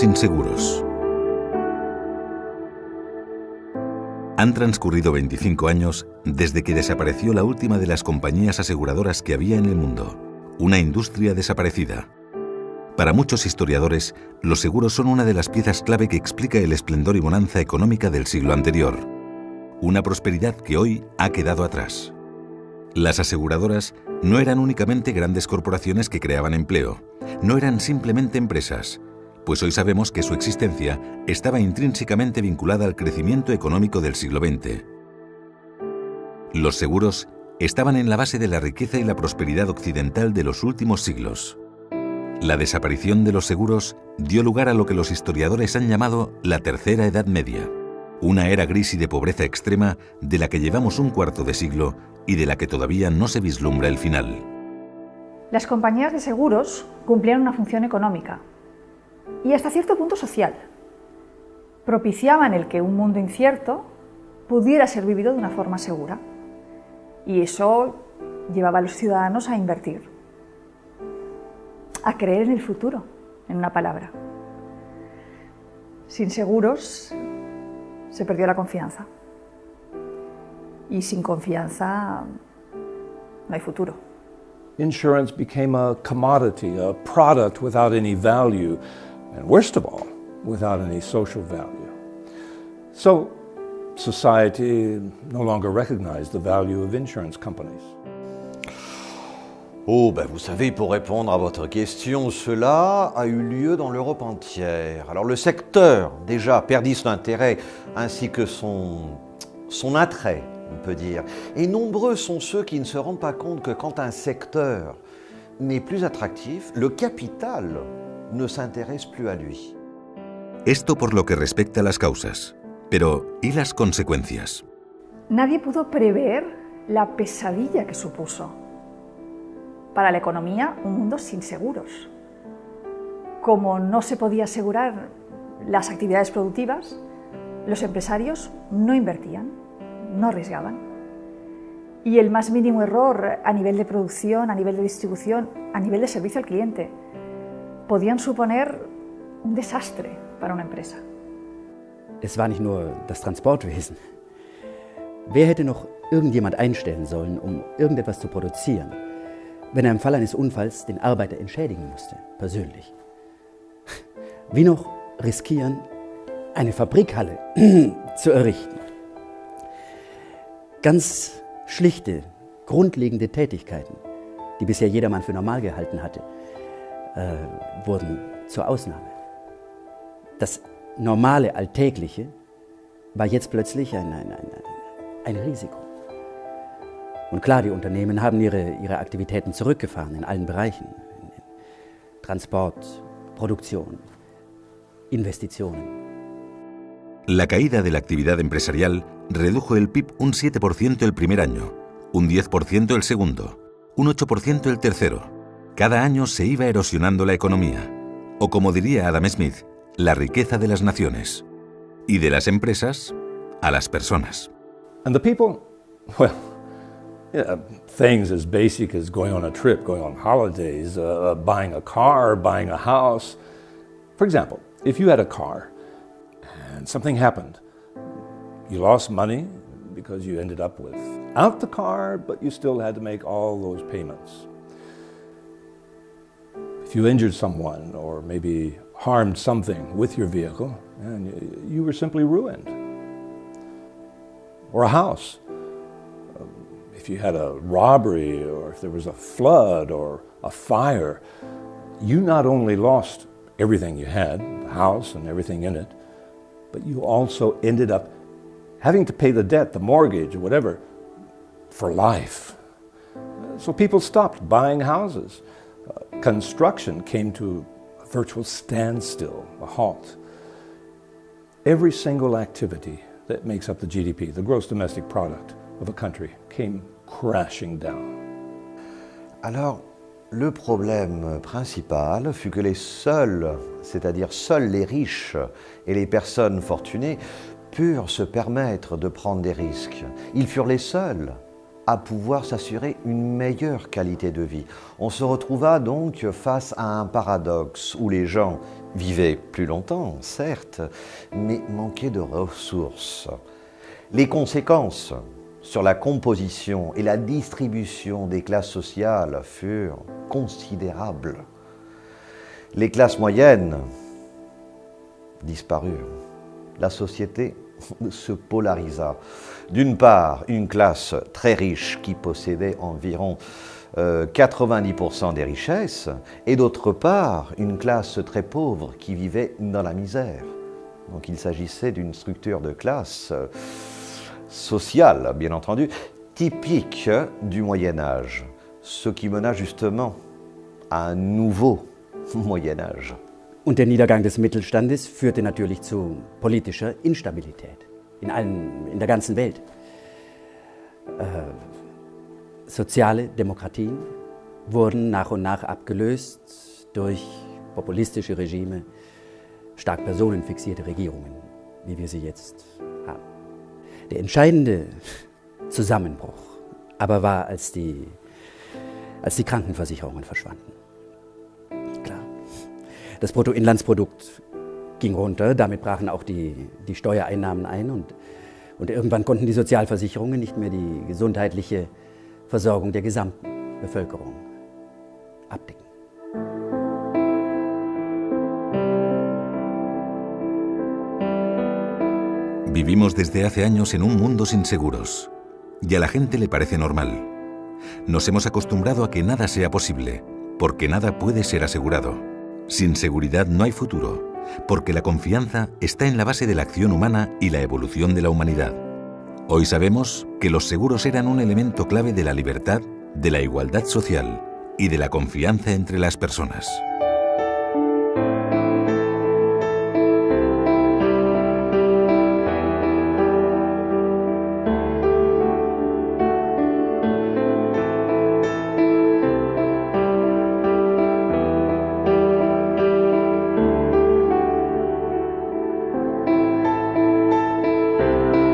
sin seguros. Han transcurrido 25 años desde que desapareció la última de las compañías aseguradoras que había en el mundo, una industria desaparecida. Para muchos historiadores, los seguros son una de las piezas clave que explica el esplendor y bonanza económica del siglo anterior, una prosperidad que hoy ha quedado atrás. Las aseguradoras no eran únicamente grandes corporaciones que creaban empleo, no eran simplemente empresas, pues hoy sabemos que su existencia estaba intrínsecamente vinculada al crecimiento económico del siglo XX. Los seguros estaban en la base de la riqueza y la prosperidad occidental de los últimos siglos. La desaparición de los seguros dio lugar a lo que los historiadores han llamado la Tercera Edad Media, una era gris y de pobreza extrema de la que llevamos un cuarto de siglo y de la que todavía no se vislumbra el final. Las compañías de seguros cumplían una función económica y hasta cierto punto social. Propiciaban el que un mundo incierto pudiera ser vivido de una forma segura. Y eso llevaba a los ciudadanos a invertir, a creer en el futuro, en una palabra. Sin seguros se perdió la confianza. Y sin confianza no hay futuro. Insurance became a commodity, a product without any value, and worst of all, without any social value. So, society no longer recognized the value of insurance companies. Oh, ben vous savez, pour répondre à votre question, cela a eu lieu dans l'Europe entière. Alors le secteur, déjà, perdit son intérêt ainsi que son attrait, on peut dire. Et nombreux sont ceux qui ne se rendent pas compte que quand un secteur n'est plus attractif, le capital ne s'intéresse plus a lui. Esto por lo que respecta a las causas. Pero, ¿y las consecuencias? Nadie pudo prever la pesadilla que supuso para la economía un mundo sin seguros. Como no se podía asegurar las actividades productivas, los empresarios no invertían, no arriesgaban. Y el más mínimo error a nivel de producción, a nivel de distribución, a nivel de servicio al cliente, podían suponer un desastre para una empresa. Es war nicht nur das Transportwesen. Wer hätte noch irgendjemand einstellen sollen, um irgendetwas zu produzieren, wenn im Fall eines Unfalls den Arbeiter entschädigen musste, persönlich? Wie noch riskieren, eine Fabrikhalle zu errichten? Ganz schlichte, grundlegende Tätigkeiten, die bisher jedermann für normal gehalten hatte, wurden zur Ausnahme. Das normale, alltägliche war jetzt plötzlich ein Risiko. Und klar, die Unternehmen haben ihre Aktivitäten zurückgefahren in allen Bereichen. In Transport, Produktion, Investitionen. La caída de la actividad empresarial redujo el PIB un 7% el primer año, un 10% el segundo, un 8% el tercero. Cada año se iba erosionando la economía, o como diría Adam Smith, la riqueza de las naciones, y de las empresas a las personas. And the people, well, yeah, things as basic as going on a trip, going on holidays, buying a car, buying a house. For example, if you had a car and something happened, you lost money because you ended up without the car, but you still had to make all those payments. If you injured someone or maybe harmed something with your vehicle, and you were simply ruined. Or a house. If you had a robbery or if there was a flood or a fire, you not only lost everything you had, the house and everything in it, but you also ended up having to pay the debt, the mortgage or whatever, for life. So people stopped buying houses. Construction came to virtual standstill, a halt. Every single activity that makes up the GDP, the gross domestic product of a country, came crashing down. Alors, le problème principal fut que les seuls, c'est-à-dire seuls les riches et les personnes fortunées, purent se permettre de prendre des risques. Ils furent les seuls à pouvoir s'assurer une meilleure qualité de vie. On se retrouva donc face à un paradoxe où les gens vivaient plus longtemps, certes, mais manquaient de ressources. Les conséquences sur la composition et la distribution des classes sociales furent considérables. Les classes moyennes disparurent. La société se polarisa. D'une part, une classe très riche qui possédait environ 90% des richesses, et d'autre part, une classe très pauvre qui vivait dans la misère. Donc il s'agissait d'une structure de classe sociale, bien entendu, typique du Moyen-Âge, ce qui mena justement à un nouveau Moyen-Âge. Und der Niedergang des Mittelstandes führte natürlich zu politischer Instabilität in der ganzen Welt. Soziale Demokratien wurden nach und nach abgelöst durch populistische Regime, stark personenfixierte Regierungen, wie wir sie jetzt haben. Der entscheidende Zusammenbruch aber war, als die Krankenversicherungen verschwanden. Klar, das Bruttoinlandsprodukt ging runter, damit brachen auch die Steuereinnahmen ein und irgendwann konnten die Sozialversicherungen nicht mehr die gesundheitliche Versorgung der gesamten Bevölkerung abdecken. Vivimos desde hace años en un mundo sin seguros y a la gente le parece normal. Nos hemos acostumbrado a que nada sea posible, porque nada puede ser asegurado. Sin seguridad no hay futuro, porque la confianza está en la base de la acción humana y la evolución de la humanidad. Hoy sabemos que los seguros eran un elemento clave de la libertad, de la igualdad social y de la confianza entre las personas.